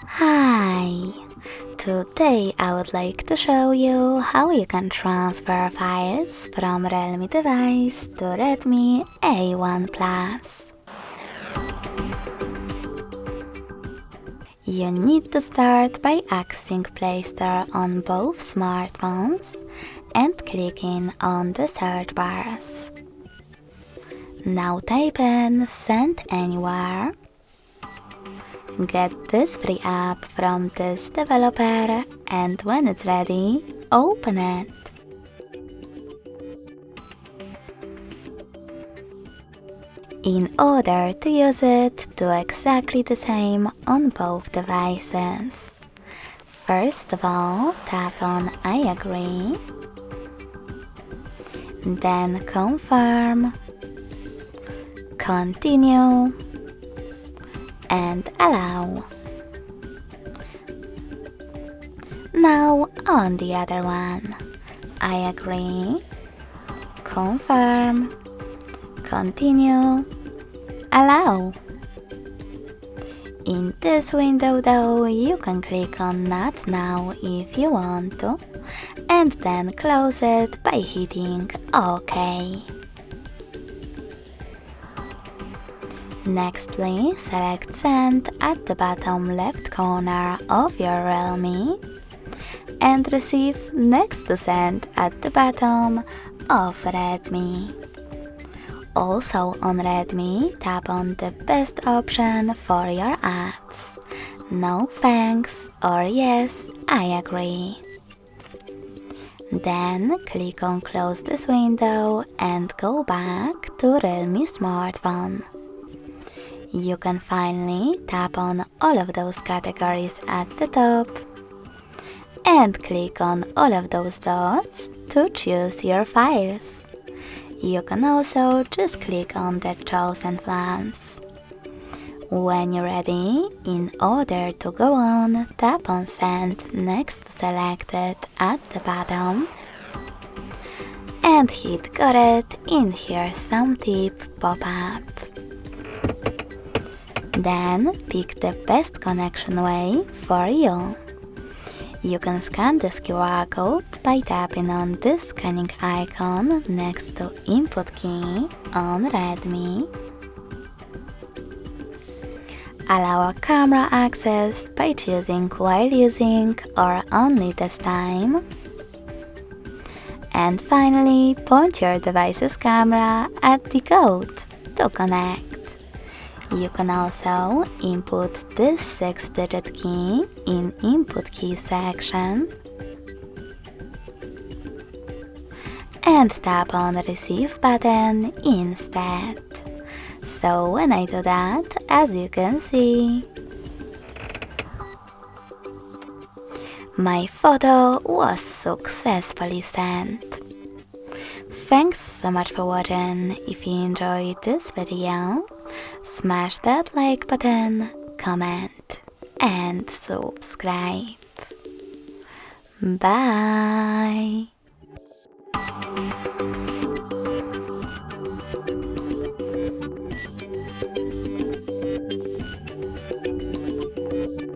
Hi! Today I would like to show you how you can transfer files from Realme device to Redmi A1 Plus. You need to start by accessing Play Store on both smartphones and clicking on the search bars. Now type in Send Anywhere. Get this free app from this developer, and when it's ready, open it. In order to use it, do exactly the same on both devices. First of all, tap on I agree, then confirm, continue, and allow. Now on the other one, I agree, confirm, continue, allow. In this window though, you can click on Not Now if you want to, and then close it by hitting OK. Nextly, select Send at the bottom left corner of your Realme and Receive next to Send at the bottom of Redmi. Also on Redmi, tap on the best option for your ads. No thanks or Yes, I agree. Then click on Close this window and go back to Realme smartphone. You can finally tap on all of those categories at the top and click on all of those dots to choose your files. You can also just click on the chosen ones. When you're ready, in order to go on, tap on Send next to Selected at the bottom and hit Got it in Here's Some Tip pop-up. Then pick the best connection way for you. You can scan this QR code by tapping on this scanning icon next to Input key on Redmi. Allow camera access by choosing While Using or Only this time. And finally, point your device's camera at the code to connect. You can also input this 6-digit key in Input Key section and tap on the Receive button instead. So when I do that, as you can see, my photo was successfully sent. Thanks so much for watching. If you enjoyed this video, smash that like button, comment, and subscribe. Bye!